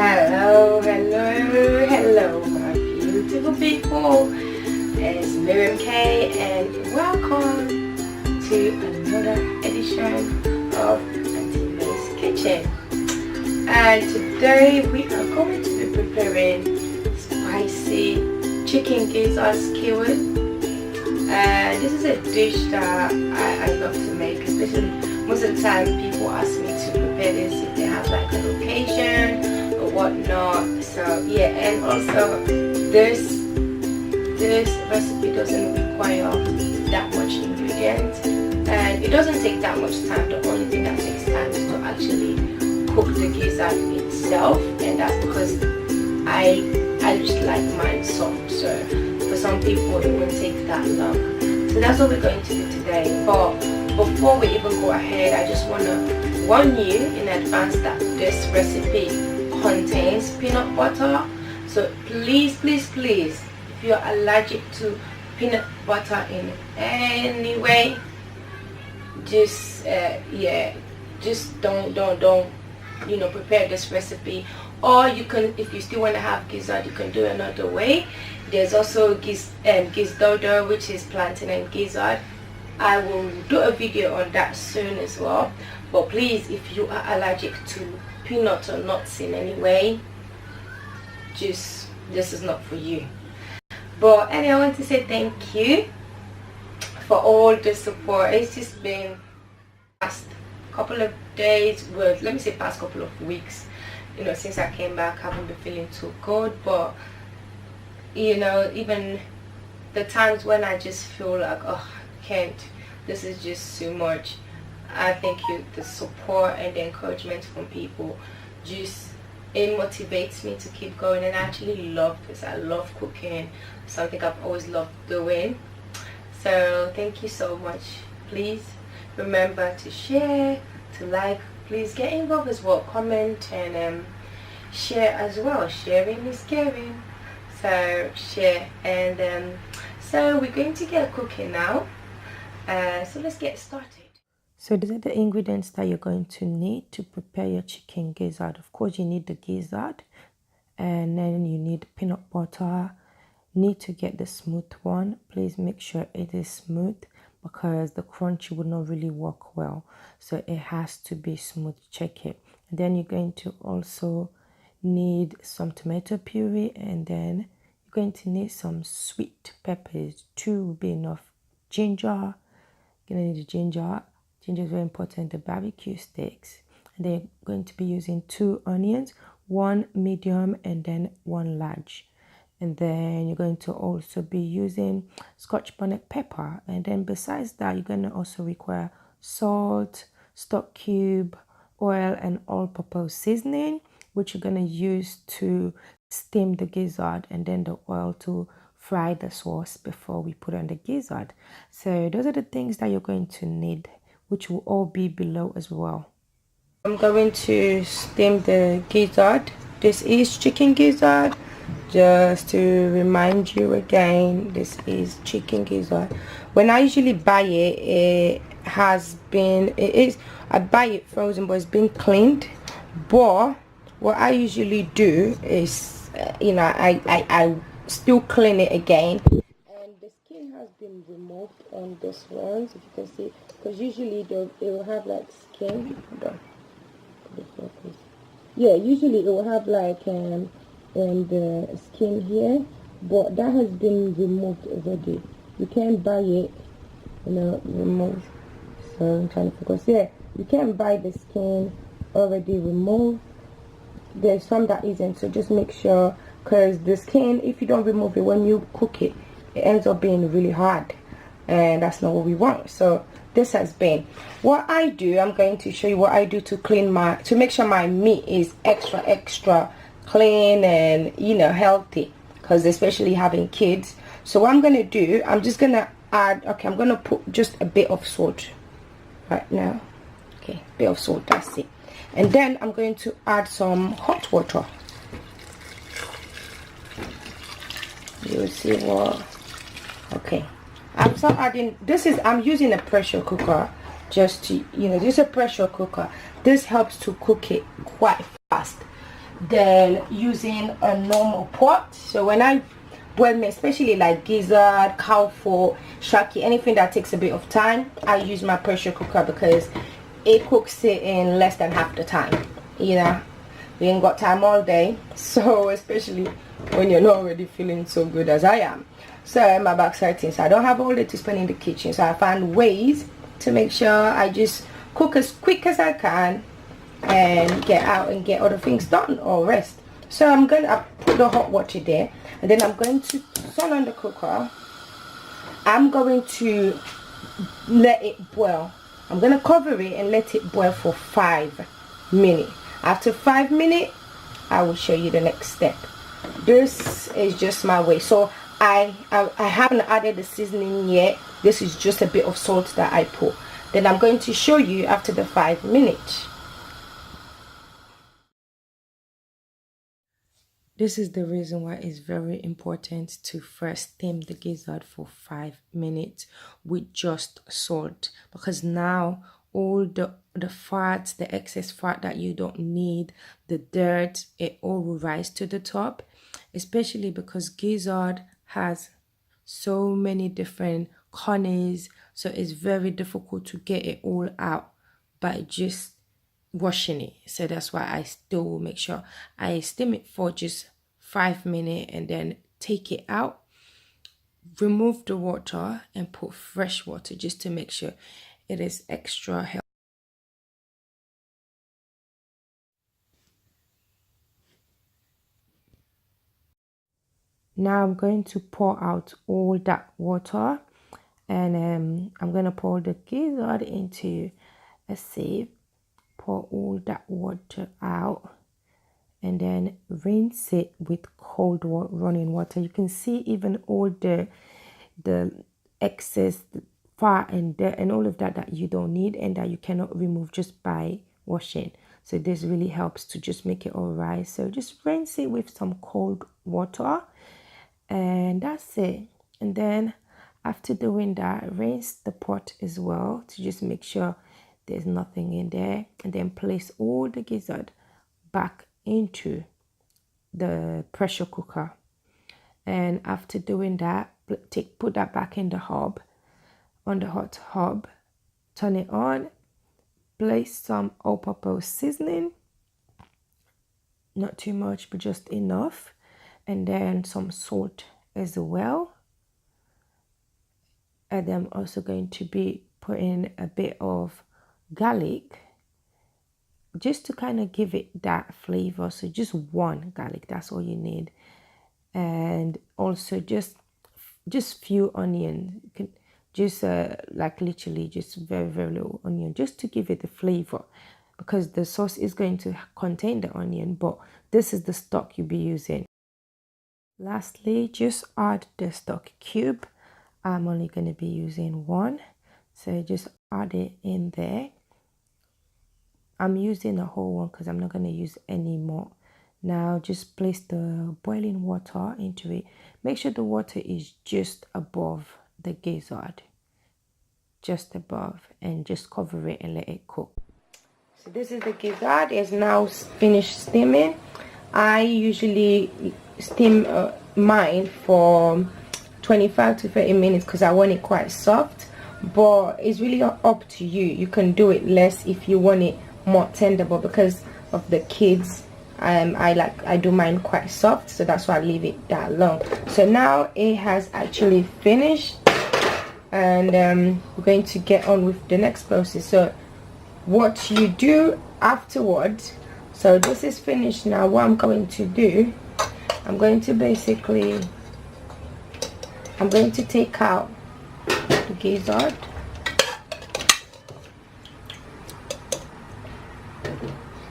Hello, hello, hello, my beautiful people. It's Miriam K, and welcome to another edition of Auntie's Kitchen. And today we are going to be preparing spicy chicken gizzard skewers. And this is a dish that I love to make, especially most of the time people ask me to prepare this if they have like an occasion or whatnot. So yeah, and also this recipe doesn't require that much ingredients, and it doesn't take that much time. The only thing that takes time is to actually cook the gizzard itself, and that's because I just like mine soft. So for some people it won't take that long. So that's what we're going to do today. But before we even go ahead, I just want to warn you in advance that this recipe contains peanut butter. So please, if you're allergic to peanut butter in any way, just don't prepare this recipe. Or you can, if you still want to have gizzard, you can do another way. There's also gizzard, which is plantain and gizzard. I will do a video on that soon as well. But please, if you are allergic to peanuts or nuts in any way, this is not for you. But anyway, I want to say thank you for all the support. It's just been past couple of days, well, let me say past couple of weeks, since I came back. I haven't been feeling too good, but even the times when I just feel like, oh, I can't, this is just too much, I think the support and the encouragement from people it motivates me to keep going. And I actually love this. I love cooking, something I've always loved doing. So thank you so much. Please remember to share, to like, please get involved as well, comment and share as well. Sharing is caring, so share. And so we're going to get cooking now, so let's get started. So these are the ingredients that you're going to need to prepare your chicken gizzard. Of course, you need the gizzard, and then you need peanut butter. Need to get the smooth one. Please make sure it is smooth, because the crunchy would not really work well. So it has to be smooth. Check it. And then you're going to also need some tomato puree, and then you're going to need some sweet peppers. 2 will be enough. Ginger. You're going to need the ginger. Ginger is very important. The barbecue sticks. And then you're going to be using 2 onions, 1 medium and then 1 large. And then you're going to also be using Scotch bonnet pepper. And then besides that, you're going to also require salt, stock cube, oil, and all-purpose seasoning, which you're going to use to steam the gizzard, and then the oil to fry the sauce before we put on the gizzard. So those are the things that you're going to need, which will all be below as well. I'm going to steam the gizzard. This is chicken gizzard. Just to remind you again, this is chicken gizzard. When I usually buy it, I buy it frozen, but it's been cleaned. But what I usually do is, I still clean it again. And the skin has been removed on this one, if you can see, because usually it will have like skin. Hold on. Yeah, usually it will have like the skin here, but that has been removed already. You can't buy it, removed. So I'm trying to focus. Yeah, you can't buy the skin already removed. There's some that isn't, so just make sure, because the skin, if you don't remove it when you cook it, it ends up being really hard, and that's not what we want. So this has been what I do. I'm going to show you what I do to make sure my meat is extra clean and healthy, because especially having kids. So what I'm gonna do, I'm just gonna add, I'm gonna put just a bit of salt right now. Okay, bit of salt, that's it. And then I'm going to add some hot water. You will see what. Okay, I'm start adding. I'm using a pressure cooker, just to this is a pressure cooker. This helps to cook it quite fast. than using a normal pot. So when I boil meat, especially like gizzard, cow foot, shaki, anything that takes a bit of time, I use my pressure cooker because it cooks it in less than half the time. You know, we ain't got time all day, so especially when you're not already feeling so good as I am. So my back's hurting, so I don't have all day to spend in the kitchen, so I found ways to make sure I just cook as quick as I can and get out and get other things done or rest. So I put the hot water there, and then I'm going to turn on the cooker. I'm going to let it boil. I'm going to cover it and let it boil for 5 minutes. After 5 minutes, I will show you the next step. This is just my way. So I haven't added the seasoning yet. This is just a bit of salt that I put. Then I'm going to show you after the 5 minutes. This is the reason why it's very important to first steam the gizzard for 5 minutes with just salt, because now all the fat, the excess fat that you don't need, the dirt, it all will rise to the top, especially because gizzard has so many different corners, so it's very difficult to get it all out by just washing it. So that's why I still will make sure I steam it for just 5 minutes and then take it out, remove the water and put fresh water just to make sure it is extra healthy. Now I'm going to pour out all that water, and I'm going to pour the gizzard into a sieve, pour all that water out, and then rinse it with cold running water. You can see even all the excess fat and dirt and all of that you don't need and that you cannot remove just by washing. So this really helps to just make it all right. So just rinse it with some cold water, and that's it. And then after doing that, rinse the pot as well to just make sure there's nothing in there, and then place all the gizzard back into the pressure cooker. And after doing that, put that back in the hob, on the hot hob, turn it on, place some all-purpose seasoning, not too much but just enough, and then some salt as well. And I'm also going to be putting a bit of garlic just to kind of give it that flavor. So just one garlic, that's all you need. And also just few onion, just like literally just very little onion, just to give it the flavor, because the sauce is going to contain the onion, but this is the stock you'll be using. Lastly, just add the stock cube. I'm only going to be using one, so just add it in there. I'm using a whole one because I'm not going to use any more. Now just place the boiling water into it. Make sure the water is just above the gizzard, just above, and just cover it and let it cook. So this is the gizzard. It's now finished steaming. I usually steam mine for 25 to 30 minutes because I want it quite soft, but it's really up to you. You can do it less if you want it more tender, but because of the kids, I do mine quite soft, so that's why I leave it that long. So now it has actually finished, and we're going to get on with the next process. So what you do afterwards, so this is finished now. What I'm going to do, I'm going to take out the gizzard.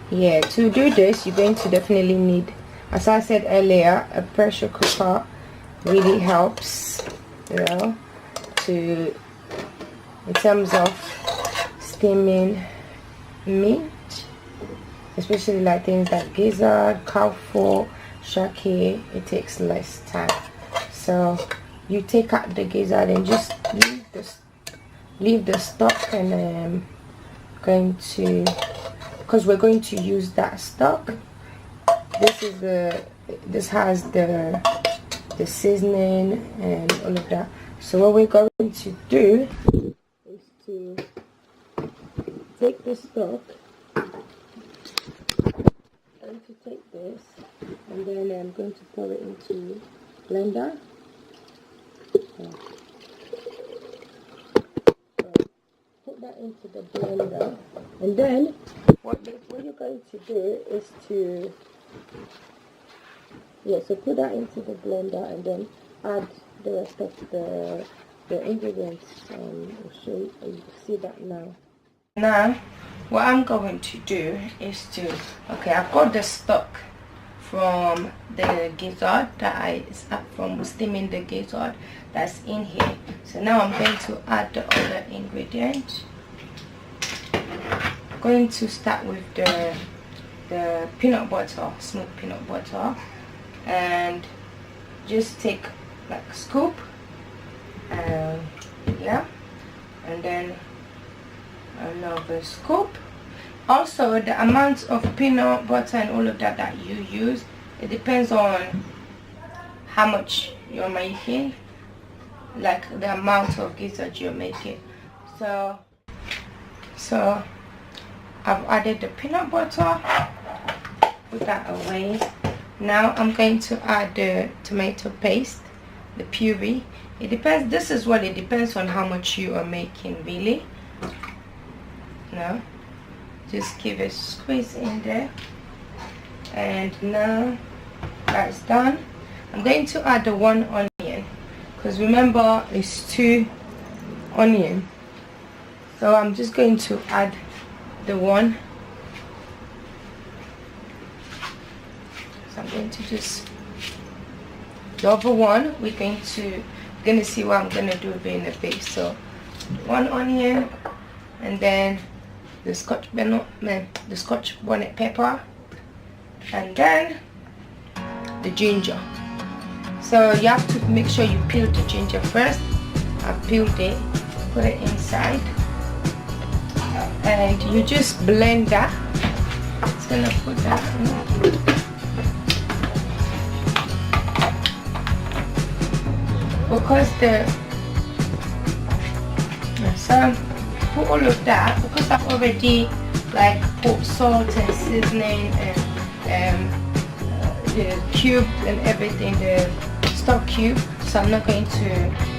Yeah, to do this you're going to definitely need, as I said earlier, a pressure cooker. Really helps, you know, in terms of steaming meat, especially like things like gizzard, cow foot, shaki. It takes less time. So you take out the gizzard and just leave the stock, and because we're going to use that stock, this has the seasoning and all of that. So what we're going to do is to take the stock. I'm going to take this and then I'm going to pour it into blender. So put that into the blender, and then what you're going to do is to so put that into the blender and then add the rest of the ingredients. I'll show you, you see that now. Now what I'm going to do is to I've got the stock from the gizzard from steaming the gizzard that's in here. So now I'm going to add the other ingredient. I'm going to start with the peanut butter, smooth peanut butter, and just take like a scoop, and then another scoop. Also, the amount of peanut butter and all of that you use, it depends on how much you're making, like the amount of gizzard you're making. So I've added the peanut butter, put that away. Now I'm going to add the tomato paste, the puree. It depends, it depends on how much you are making, really. Now just give a squeeze in there, and now that's done. I'm going to add the 1 onion, because remember it's 2 onion, so I'm just going to add the 1. So I'm going to just the other one we're going to see what I'm going to do in a bit. So 1 onion, and then the scotch bonnet pepper, and then the ginger. So you have to make sure you peel the ginger first. I peeled it, put it inside, and you just blend that. It's gonna put that in. Because put all of that, because I've already like put salt and seasoning and the cube and everything, the stock cube, so I'm not going to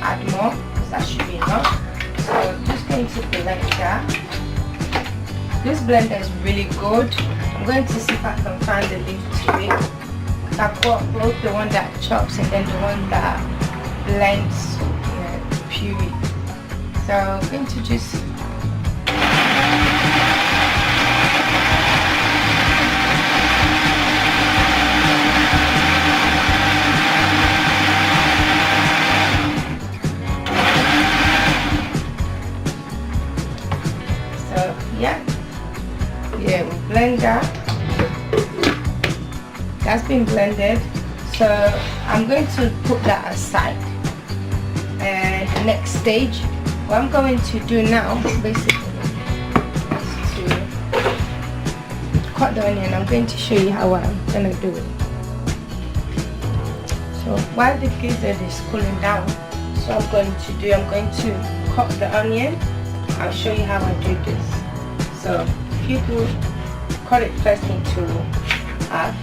add more because that should be enough. So I'm just going to blend that. This blender is really good. I'm going to see if I can find the link to it. I've got both the one that chops and then the one that blends puree. So I'm going to just we blend that. That's been blended, so I'm going to put that aside. And the next stage, what I'm going to do now basically is to cut the onion. I'm going to show you how I'm going to do it. So while the gizzard is cooling down, so I'm going to cut the onion. I'll show you how I do this. So if you do cut it first into half,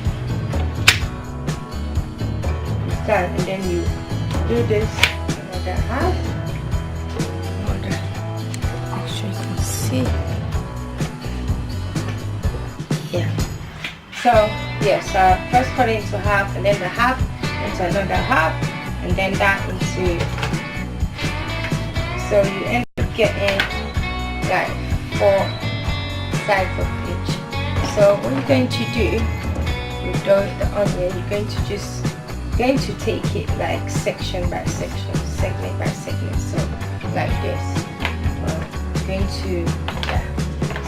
and then you do this another half. Make sure you can see. So first cut it into half, and then the half into another half, and then that into. So you end up getting like 4 sides of each. So what you're going to do with the onion, you're going to take it like section by section, segment by segment. So like this. You're going to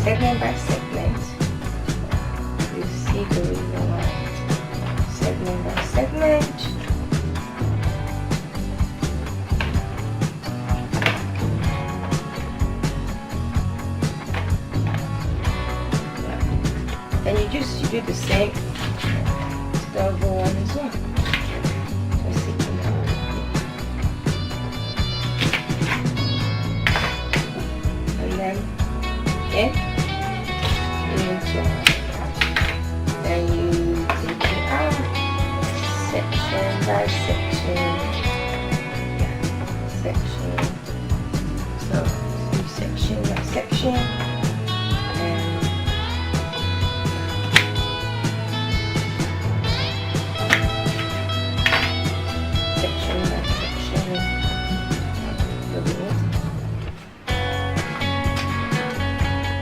segment by segment. You see the reason why. Segment by segment. And you do the same the other one as well. Just sticking out. And then again, into and you take it out section by section. Section. So section by section, and section by section.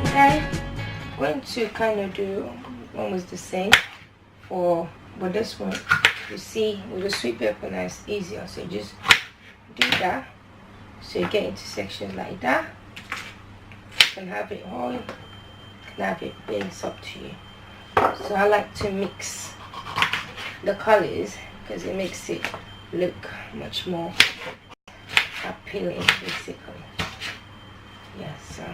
Okay, I'm going to kind of do almost the same but this one, you see, with the sweet pepper, now it's easier. So just do that. So you get into sections like that. You can have it all, you can have it big, it's up to you. So I like to mix the colors because it makes it look much more appealing, basically. Yeah, so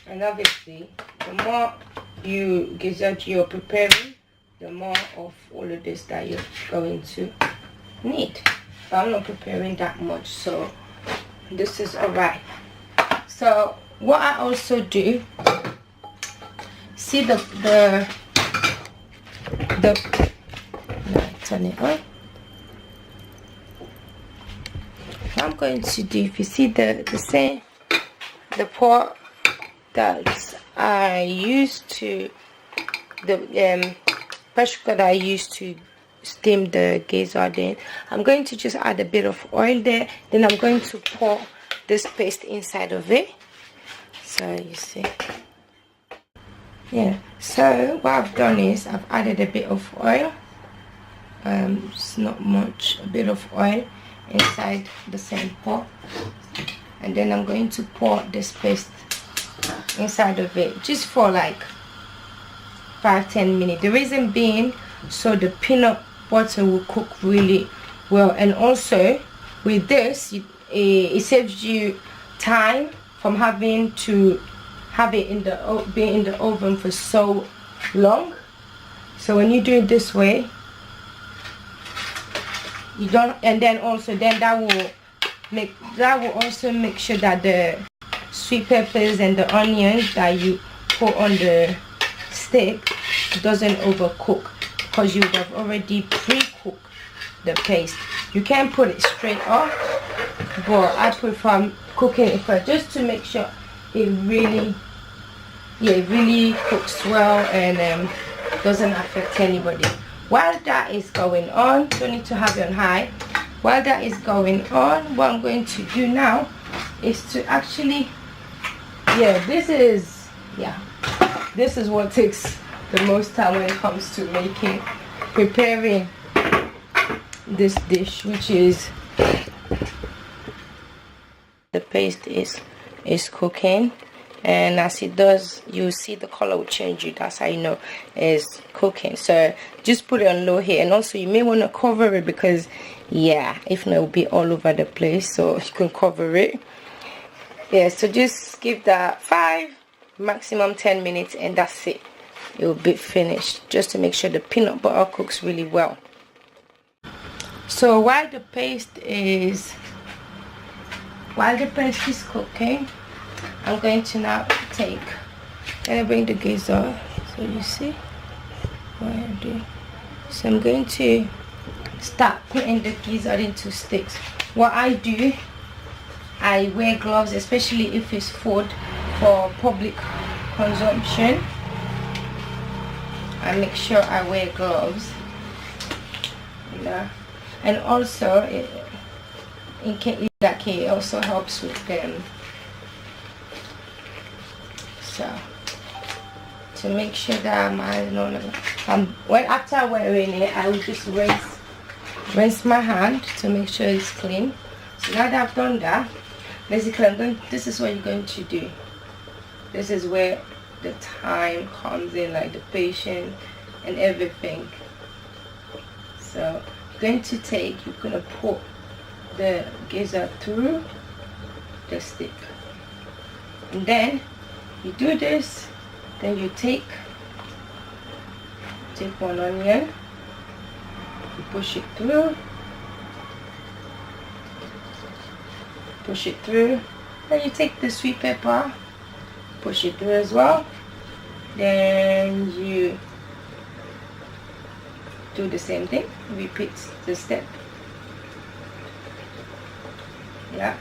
and obviously the more gizzard you're preparing, the more of all of this that you're going to need. But I'm not preparing that much, so this is alright. So what I also do, see the turn it on. What I'm going to do, if you see the pot that I used to, the pressure cooker that I used to steam the gizzard in, I'm going to just add a bit of oil there. Then I'm going to pour this paste inside of it. So you see, yeah. So what I've done is I've added a bit of oil. It's not much, a bit of oil inside the same pot, and then I'm going to pour this paste inside of it just for like 5-10 minutes. The reason being, so the peanut butter will cook really well, and also with this it saves you time from having to have it being in the oven for so long. So when you do it this way, you don't, and then also that will also make sure that the sweet peppers and the onions that you put on the steak doesn't overcook, because you would have already pre-cooked the paste. You can put it straight off, but I prefer cooking it first, just to make sure it really cooks well and doesn't affect anybody. While that is going on, don't need to have it on high. While that is going on, what I'm going to do now is to actually, this is what takes the most time when it comes to preparing this dish, which is the paste is cooking. And as it does, you see the color will change. That's how you know it's cooking. So just put it on low here, and also you may want to cover it, because if not, it will be all over the place. So you can cover it. So just give that 5, maximum 10 minutes, and that's it. It will be finished, just to make sure the peanut butter cooks really well. So while the paste is cooking, I'm going to now bring the gizzard. So you see what I do. So I'm going to start putting the gizzard into sticks. What I do, I wear gloves, especially if it's food for public consumption. I make sure I wear gloves. And also in case it also helps with them. So to make sure that after wearing it, I will just rinse my hand to make sure it's clean. So now that I've done that, basically this is what you're going to do. This is where the time comes in, like the patience and everything. So you're going to put the gizzard through the stick. And then you do this, then you take one onion, you push it through, then you take the sweet pepper, push it through as well, then you do the same thing, repeat the step. Yeah,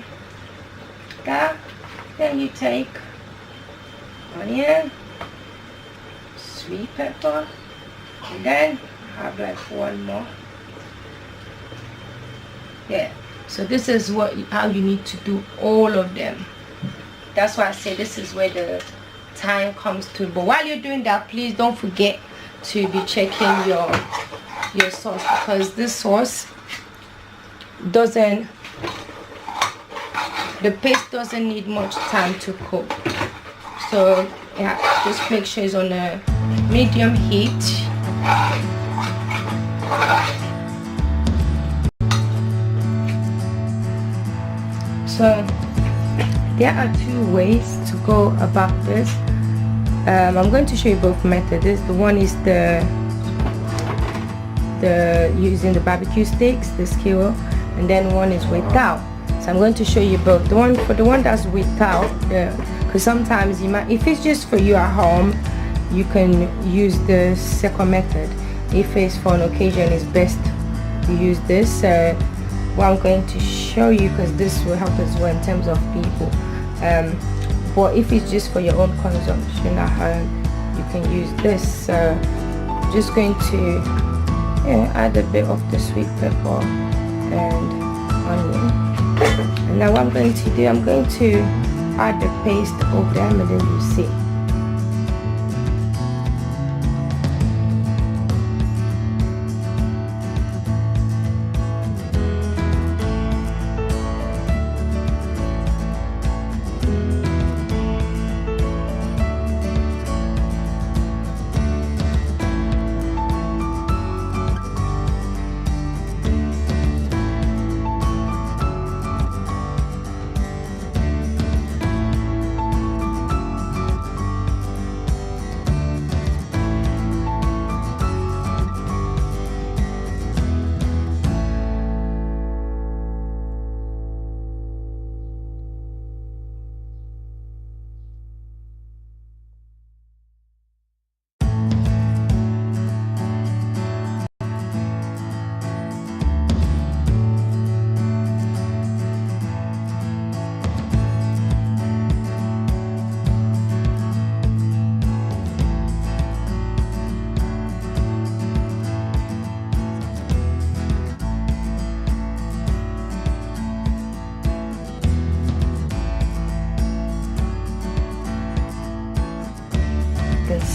then you take onion, sweet pepper, and then have like one more. Yeah, so this is how you need to do all of them. That's why I say this is where the time comes to. But while you're doing that, please don't forget to be checking your sauce, because this sauce doesn't, the paste doesn't need much time to cook. So yeah, just make sure it's on a medium heat. So there are two ways to go about this. I'm going to show you both methods. The one is the using the barbecue sticks, the skewer, and then one is without. So I'm going to show you both. For the one that's without, because sometimes you might, if it's just for you at home, you can use the second method. If it's for an occasion, it's best to use this. What I'm going to show you, because this will help as well in terms of people. But if it's just for your own consumption at home, you can use this. So just going to add a bit of the sweet pepper and onion. And now what I'm going to do, I'm going to add the paste of them, and then you see.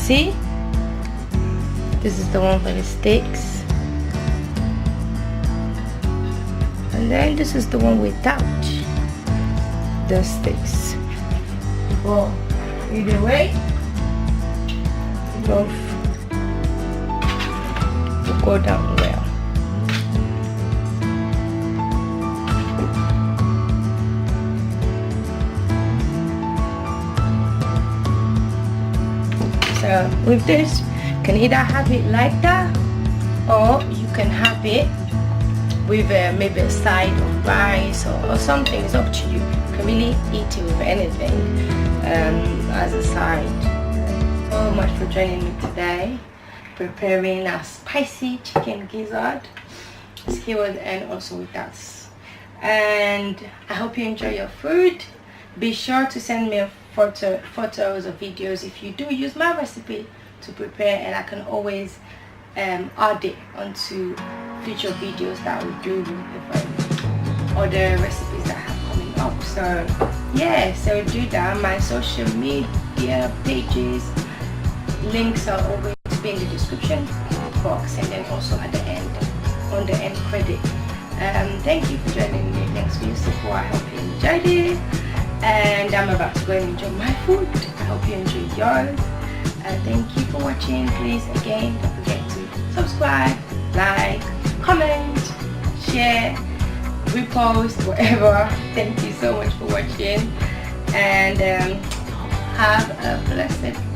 See, this is the one for the sticks, and then this is the one without the sticks. Well, either way, both will go down well. So with this, you can either have it like that, or you can have it with maybe a side of rice or something. It's up to you. You can really eat it with anything as a side. So much for joining me today, preparing a spicy chicken gizzard skewers and also with us. And I hope you enjoy your food. Be sure to send me photos or videos if you do use my recipe to prepare, and I can always add it onto future videos that we do with different other recipes that I have coming up. So yeah, so do that. My social media pages, links are always be in the description box, and then also at the end, on the end credit. Thank you for joining me. Thanks for your support. I hope you enjoyed it, and I'm about to go and enjoy my food. I hope you enjoyed yours. Thank you for watching. Please, again, don't forget to subscribe, like, comment, share, repost, whatever. Thank you so much for watching, and have a blessed